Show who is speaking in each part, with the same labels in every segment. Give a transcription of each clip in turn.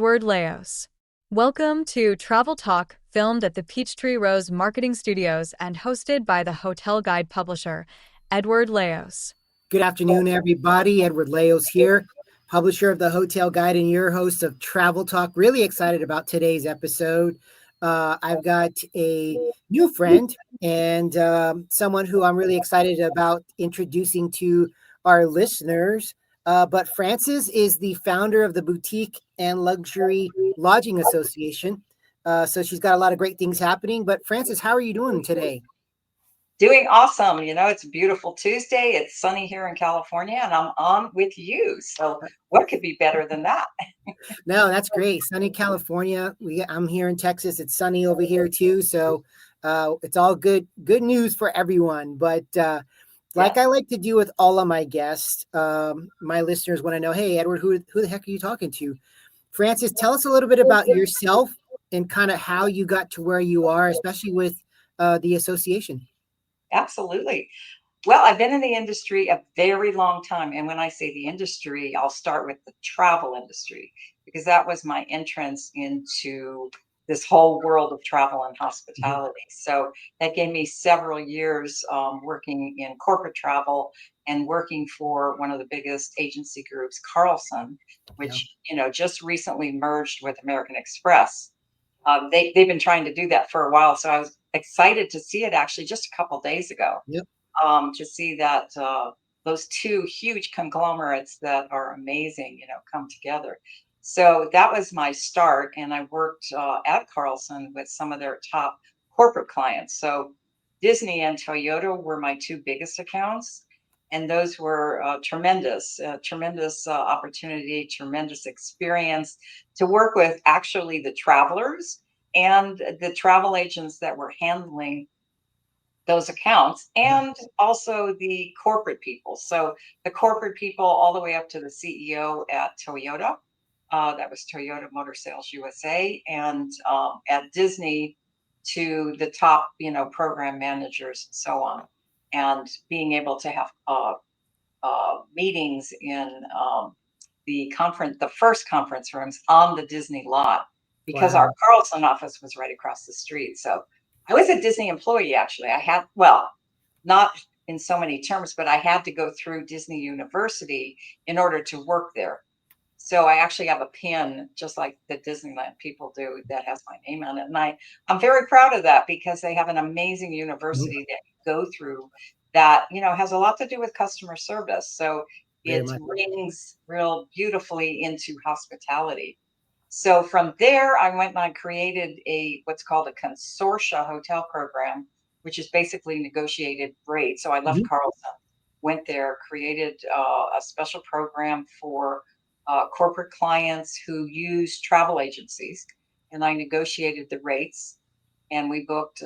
Speaker 1: Edward Laos. Welcome to Travel Talk, filmed at the Peachtree Rose Marketing Studios and hosted by the hotel guide publisher, Edward Laos.
Speaker 2: Good afternoon, everybody. Edward Laos here, publisher of the Hotel Guide and your host of Travel Talk. Really excited about today's episode. I've got a new friend and someone who I'm really excited about introducing to our listeners. But Frances is the founder of the Boutique and Luxury Lodging Association. So she's got a lot of great things happening. But Frances, how are you doing today?
Speaker 3: Doing awesome. It's a beautiful Tuesday. It's sunny here in California, and I'm on with you. So what could be better than that?
Speaker 2: No, that's great. Sunny California. I'm here in Texas. It's sunny over here too. So it's all good news for everyone. But like I like to do with all of my guests, my listeners want to know, hey, Edward, who the heck are you talking to? Frances, tell us a little bit about yourself and kind of how you got to where you are, especially with the association.
Speaker 3: Absolutely. Well, I've been in the industry a very long time. And when I say the industry, I'll start with the travel industry, because that was my entrance into this whole world of travel and hospitality. So that gave me several years working in corporate travel and working for one of the biggest agency groups, Carlson, which, just recently merged with American Express. They've been trying to do that for a while. So I was excited to see it actually just a couple of days ago.
Speaker 2: Yep.
Speaker 3: To see that those two huge conglomerates that are amazing, come together. So that was my start. And I worked at Carlson with some of their top corporate clients. So Disney and Toyota were my two biggest accounts. And those were tremendous opportunity, tremendous experience to work with actually the travelers and the travel agents that were handling those accounts, and also the corporate people. So the corporate people all the way up to the CEO at Toyota. That was Toyota Motor Sales USA, and at Disney to the top, program managers and so on. And being able to have meetings in the first conference rooms on the Disney lot, because our Carlson office was right across the street. So I was a Disney employee, actually. Not in so many terms, but I had to go through Disney University in order to work there. So I actually have a pin, just like the Disneyland people do, that has my name on it. And I'm very proud of that, because they have an amazing university that you go through that, has a lot to do with customer service. So it rings real beautifully into hospitality. So from there, I went and I created what's called a consortia hotel program, which is basically negotiated rates. So I left Carlson, went there, created a special program for corporate clients who use travel agencies, and I negotiated the rates, and we booked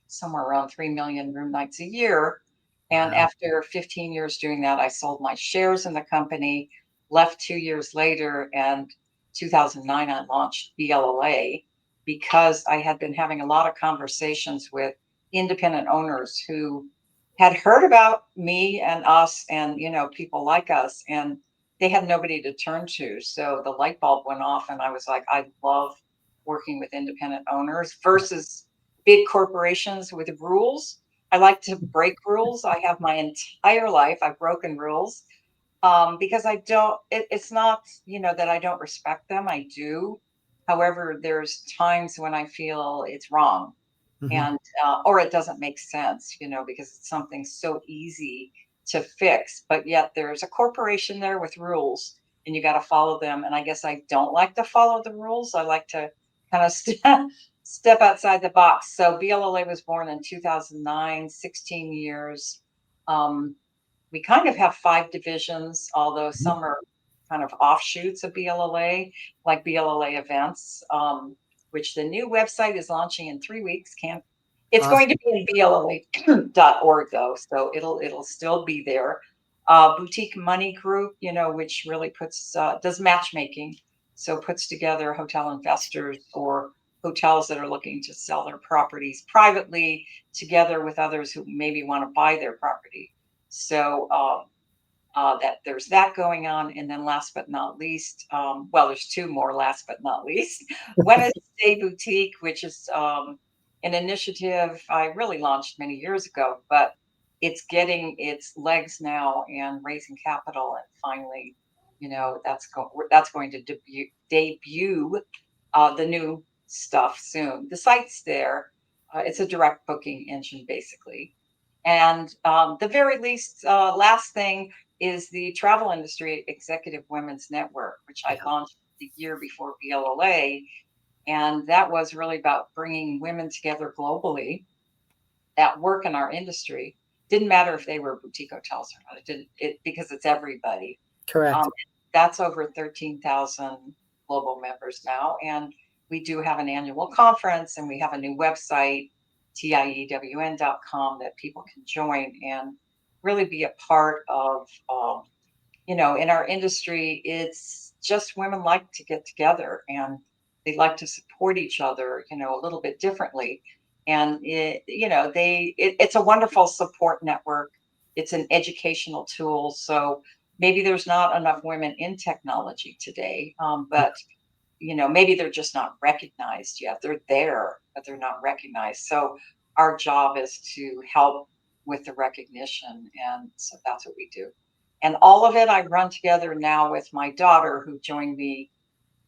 Speaker 3: somewhere around 3 million room nights a year. And after 15 years doing that, I sold my shares in the company, left 2 years later, and 2009, I launched BLLA, because I had been having a lot of conversations with independent owners who had heard about me and us and, people like us, and they had nobody to turn to. So the light bulb went off, and I was like, I love working with independent owners versus big corporations with rules. I like to break rules. I have my entire life, I've broken rules. Because it's not, that I don't respect them. I do. However, there's times when I feel it's wrong, and, or it doesn't make sense, because it's something so easy to fix, but yet there's a corporation there with rules, and you got to follow them. And I guess I don't like to follow the rules. I like to kind of step outside the box. So BLLA was born in 2009, 16 years. We kind of have 5 divisions, although some are kind of offshoots of BLLA, like BLLA events, which the new website is launching in 3 weeks. It's going to be in BLLA.org though, so it'll still be there. Boutique Money Group, which really does matchmaking, so puts together hotel investors or hotels that are looking to sell their properties privately together with others who maybe want to buy their property. So that there's that going on. And then last but not least, well, there's two more last but not least. One is Stay Boutique, which is an initiative I really launched many years ago, but it's getting its legs now and raising capital. And finally, that's going to debut the new stuff soon. The site's there. It's a direct booking engine, basically. And the very least, last thing is the Travel Industry Executive Women's Network, which I launched the year before BLLA. And that was really about bringing women together globally that work in our industry. Didn't matter if they were boutique hotels or not. Because it's everybody.
Speaker 2: Correct.
Speaker 3: That's over 13,000 global members now. And we do have an annual conference, and we have a new website, tiewn.com, that people can join and really be a part of. In our industry, it's just women like to get together and they like to support each other, a little bit differently. And it's a wonderful support network. It's an educational tool. So maybe there's not enough women in technology today, but maybe they're just not recognized yet. They're there, but they're not recognized. So our job is to help with the recognition. And so that's what we do. And all of it I run together now with my daughter, who joined me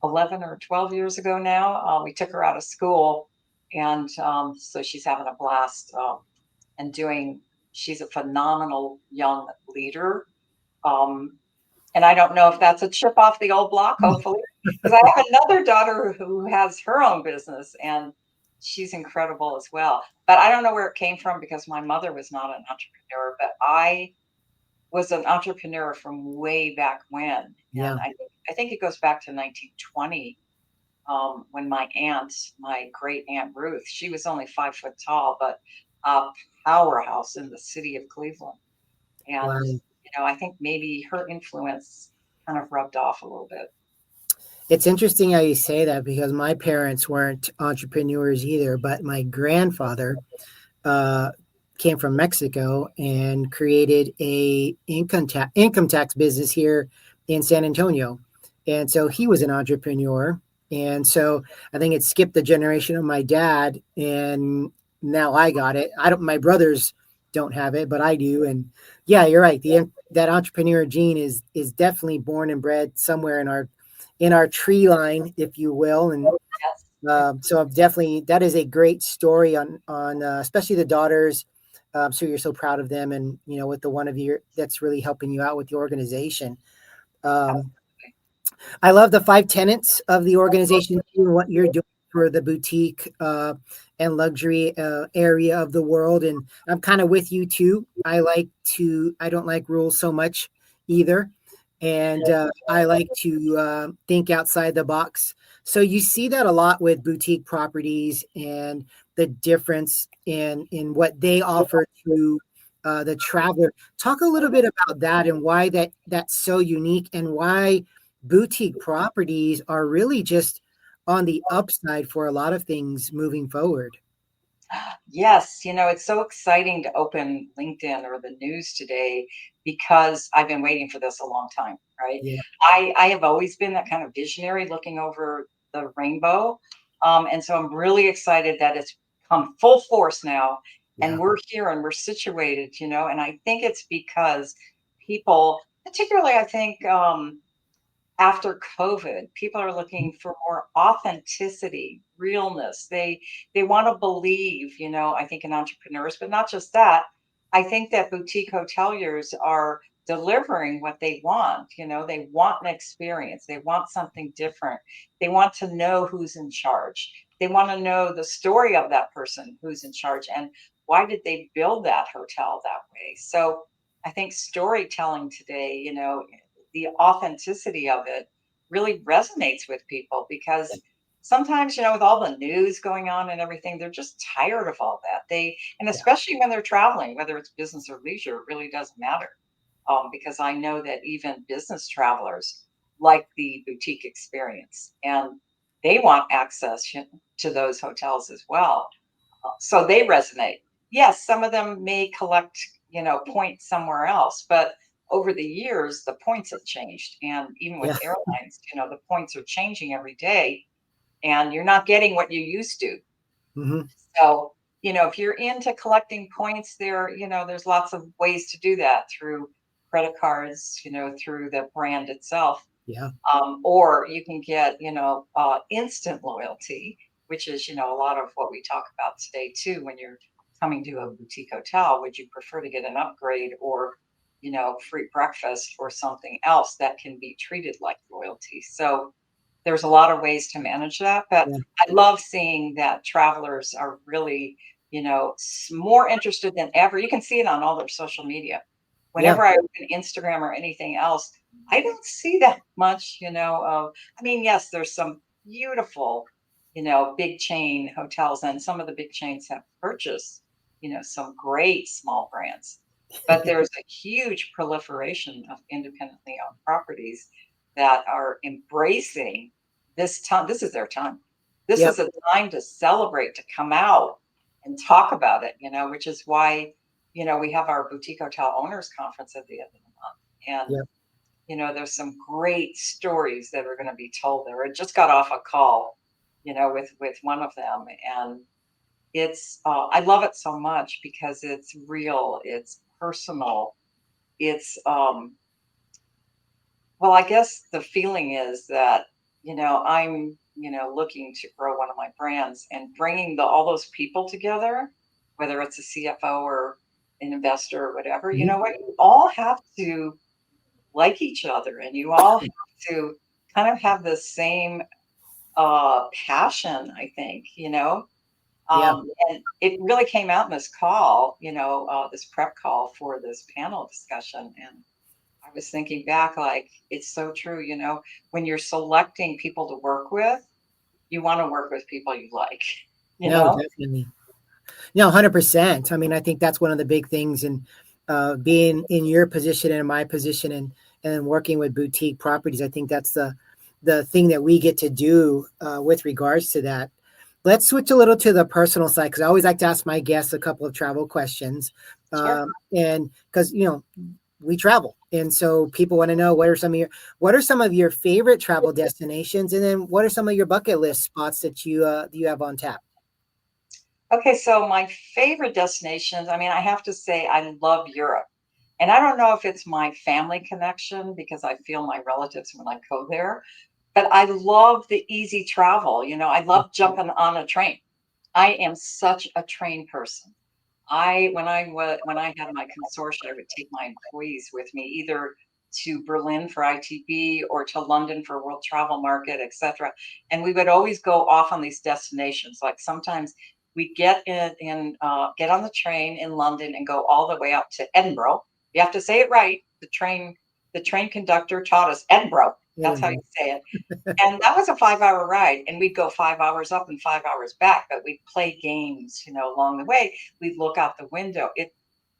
Speaker 3: 11 or 12 years ago now. We took her out of school. And so she's having a blast she's a phenomenal young leader. And I don't know if that's a chip off the old block, hopefully, because I have another daughter who has her own business, and she's incredible as well. But I don't know where it came from, because my mother was not an entrepreneur, but I was an entrepreneur from way back when.
Speaker 2: Yeah.
Speaker 3: And I think it goes back to 1920, when my great aunt Ruth, she was only 5 foot tall, but a powerhouse in the city of Cleveland. And
Speaker 2: Wow.
Speaker 3: I think maybe her influence kind of rubbed off a little bit.
Speaker 2: It's interesting how you say that, because my parents weren't entrepreneurs either, but my grandfather came from Mexico and created a income tax business here in San Antonio. And so he was an entrepreneur. And so I think it skipped the generation of my dad, and now I got it. My brothers don't have it, but I do. And yeah, you're right. That entrepreneur gene is definitely born and bred somewhere in our tree line, if you will. And so I've definitely, that is a great story on especially the daughters. So you're so proud of them, and with the one of you that's really helping you out with the organization. I love the 5 tenets of the organization and what you're doing for the boutique and luxury area of the world. And I'm kind of with you too. I don't like rules so much either. And I like to think outside the box. So you see that a lot with boutique properties and the difference in what they offer to the traveler. Talk a little bit about that and why that's so unique, and why boutique properties are really just on the upside for a lot of things moving forward.
Speaker 3: Yes, it's so exciting to open LinkedIn or the news today, because I've been waiting for this a long time, right?
Speaker 2: Yeah.
Speaker 3: I have always been that kind of visionary looking over the rainbow. And so I'm really excited that it's come full force now,
Speaker 2: Yeah.
Speaker 3: and we're here and we're situated, and I think it's because people, particularly, I think, after COVID, people are looking for more authenticity, realness. They want to believe, I think, in entrepreneurs, but not just that. I think that boutique hoteliers are delivering what they want. They want an experience. They want something different. They want to know who's in charge. They want to know the story of that person who's in charge, and why did they build that hotel that way. So I think storytelling today, the authenticity of it really resonates with people, because sometimes, with all the news going on and everything, they're just tired of all that. And especially when they're traveling, whether it's business or leisure, it really doesn't matter. Because I know that even business travelers like the boutique experience, and they want access to those hotels as well. So they resonate. Yes, some of them may collect, points somewhere else, but over the years, the points have changed. And even with
Speaker 2: Yeah.
Speaker 3: airlines, the points are changing every day and you're not getting what you used to.
Speaker 2: Hmm.
Speaker 3: So, if you're into collecting points there, there's lots of ways to do that through credit cards, through the brand itself.
Speaker 2: Yeah.
Speaker 3: Or you can get, instant loyalty, which is, a lot of what we talk about today too. When you're coming to a boutique hotel, would you prefer to get an upgrade or, free breakfast or something else that can be treated like loyalty? So there's a lot of ways to manage that, but
Speaker 2: Yeah.
Speaker 3: I love seeing that travelers are really, more interested than ever. You can see it on all their social media.
Speaker 2: Yeah.
Speaker 3: Whenever I open Instagram or anything else, I don't see that much, of, I mean, yes, there's some beautiful, big chain hotels, and some of the big chains have purchased, some great small brands. But there's a huge proliferation of independently owned properties that are embracing this time. This is their time. This
Speaker 2: Yep.
Speaker 3: is a time to celebrate, to come out and talk about it, which is why, we have our boutique hotel owners conference at the end of the month. And,
Speaker 2: Yep.
Speaker 3: there's some great stories that are going to be told there. I just got off a call, with one of them. And it's, I love it so much because it's real, it's personal, it's, well, I guess the feeling is that, I'm, looking to grow one of my brands and bringing all those people together, whether it's a CFO or an investor or whatever, you
Speaker 2: Mhm.
Speaker 3: know what, you all have to like each other and you all have to kind of have the same passion, I think,
Speaker 2: Yeah.
Speaker 3: and it really came out in this call, this prep call for this panel discussion. And I was thinking back, like, it's so true, when you're selecting people to work with, you want to work with people you like, you
Speaker 2: No,
Speaker 3: know?
Speaker 2: definitely. No, 100%. I mean, I think that's one of the big things in being in your position and my position and working with boutique properties. I think that's the thing that we get to do with regards to that. Let's switch a little to the personal side because I always like to ask my guests a couple of travel questions.
Speaker 3: Sure.
Speaker 2: And because we travel, and so people want to know what are some of your favorite travel destinations, and then what are some of your bucket list spots that you have on tap.
Speaker 3: Okay, so my favorite destinations, I mean, I have to say I love Europe. And I don't know if it's my family connection because I feel my relatives when I go there, but I love the easy travel. I love jumping on a train. I am such a train person. When I had my consortia, I would take my employees with me either to Berlin for ITB or to London for World Travel Market, etc. And we would always go off on these destinations. Like sometimes we get on the train in London and go all the way up to Edinburgh. You have to say it right. The train conductor taught us Edinburgh. That's how you say it. And that was a 5-hour ride, and we'd go 5 hours up and 5 hours back, but we'd play games, along the way. We'd look out the window.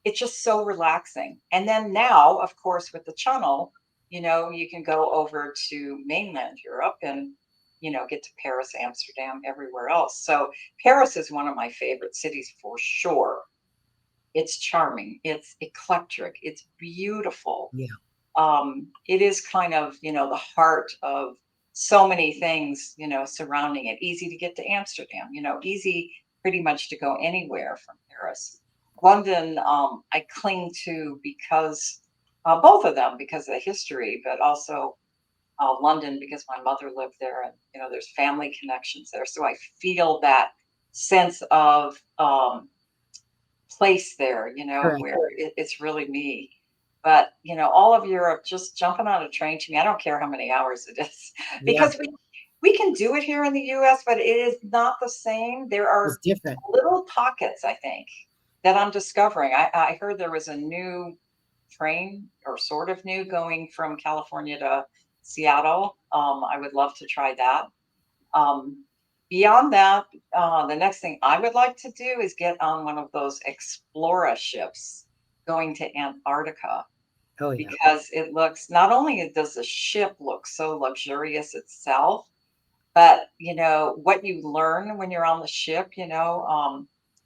Speaker 3: It's just so relaxing. And then now, of course, with the channel, you can go over to mainland Europe and, get to Paris, Amsterdam, everywhere else. So Paris is one of my favorite cities for sure. It's charming, it's eclectic, it's beautiful.
Speaker 2: Yeah.
Speaker 3: It is kind of, the heart of so many things, surrounding it. Easy to get to Amsterdam, easy pretty much to go anywhere from Paris. London, I cling to because both of them because of the history, but also London because my mother lived there and, there's family connections there. So I feel that sense of place there,
Speaker 2: Correct.
Speaker 3: where it's really me. But, all of Europe, just jumping on a train to me, I don't care how many hours it is,
Speaker 2: Yeah.
Speaker 3: because we can do it here in the US, but it is not the same. There
Speaker 2: It's
Speaker 3: are
Speaker 2: different.
Speaker 3: little pockets, I think, that I'm discovering. I heard there was a new train or sort of new going from California to Seattle. I would love to try that. Um, Beyond that, the next thing I would like to do is get on one of those Explora ships going to Antarctica
Speaker 2: Oh yeah.
Speaker 3: because it looks not only does the ship look so luxurious itself, but what you learn when you're on the ship,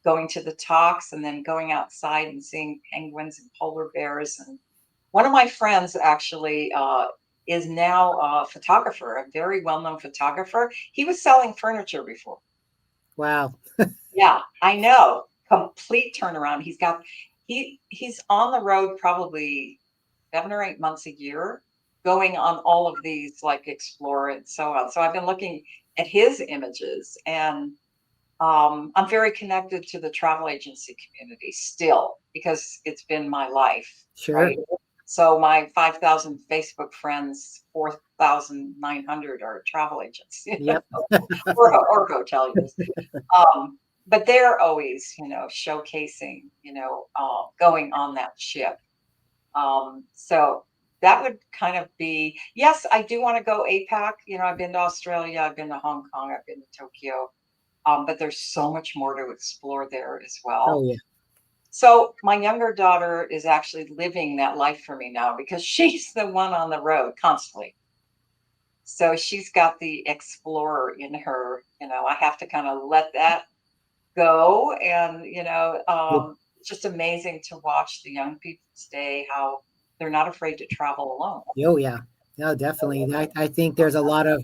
Speaker 3: going to the talks and then going outside and seeing penguins and polar bears and One of my friends actually is now a photographer, a very well-known photographer. He was selling furniture before.
Speaker 2: Wow.
Speaker 3: Yeah, I know. Complete turnaround. He's on the road probably 7 or 8 months a year, going on all of these like Explore and so on. So I've been looking at his images, and I'm very connected to the travel agency community still because it's been my life,
Speaker 2: Sure.
Speaker 3: right? So my 5,000 Facebook friends, 4,900 are travel agents,
Speaker 2: Yep.
Speaker 3: or hoteliers. But they're always, showcasing, going on that ship. So that would kind of be, yes, I do want to go APAC. I've been to Australia, I've been to Hong Kong, I've been to Tokyo. But there's so much more to explore there as
Speaker 2: Oh
Speaker 3: well.
Speaker 2: yeah.
Speaker 3: So my younger daughter is actually living that life for me now because she's the one on the road constantly. So she's got the explorer in her. I have to kind of let that go. And, it's just amazing to watch the young people today, how they're not afraid to travel alone.
Speaker 2: Oh yeah. No, definitely. I think there's a lot of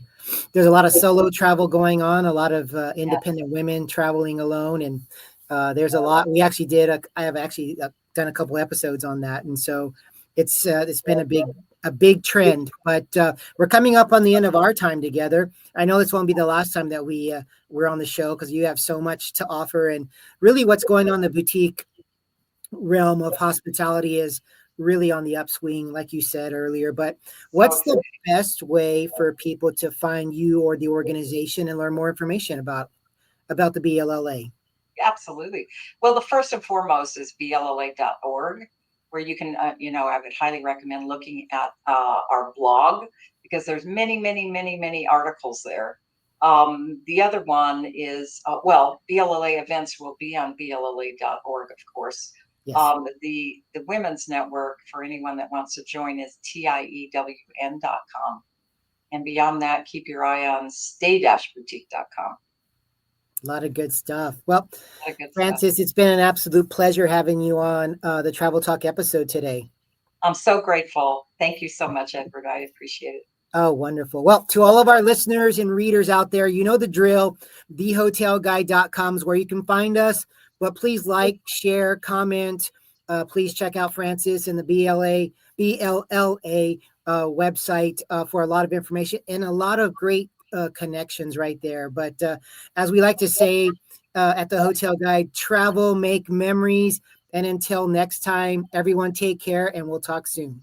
Speaker 2: solo travel going on, a lot of independent women traveling alone, and there's a lot. We actually I have actually done a couple episodes on that, and so it's been a big trend. But we're coming up on the end of our time together. I know this won't be the last time that we're on the show because you have so much to offer, and really what's going on in the boutique realm of hospitality is really on the upswing, like you said earlier. But
Speaker 3: So
Speaker 2: what's the best way for people to find you or the organization and learn more information about the BLLA?
Speaker 3: absolutely. Well, the first and foremost is BLLA.org, where you can, I would highly recommend looking at our blog because there's many, many, many, many articles there. The other one is, BLLA events will be on BLLA.org, of course.
Speaker 2: Yes.
Speaker 3: The women's network for anyone that wants to join is TIEWN.com. And beyond that, keep your eye on stay-boutique.com.
Speaker 2: A lot of good stuff. Well,
Speaker 3: A lot of good stuff.
Speaker 2: Frances, it's been an absolute pleasure having you on the Travel Talk episode today.
Speaker 3: I'm so grateful. Thank you so much, Edward. I appreciate it.
Speaker 2: Oh, wonderful. Well, to all of our listeners and readers out there, you know the drill. Thehotelguide.com is where you can find us. But please like, share, comment. Please check out Frances and the BLLA website for a lot of information and a lot of great connections right there. But as we like to say at the Hotel Guide, travel, make memories. And until next time, everyone take care and we'll talk soon.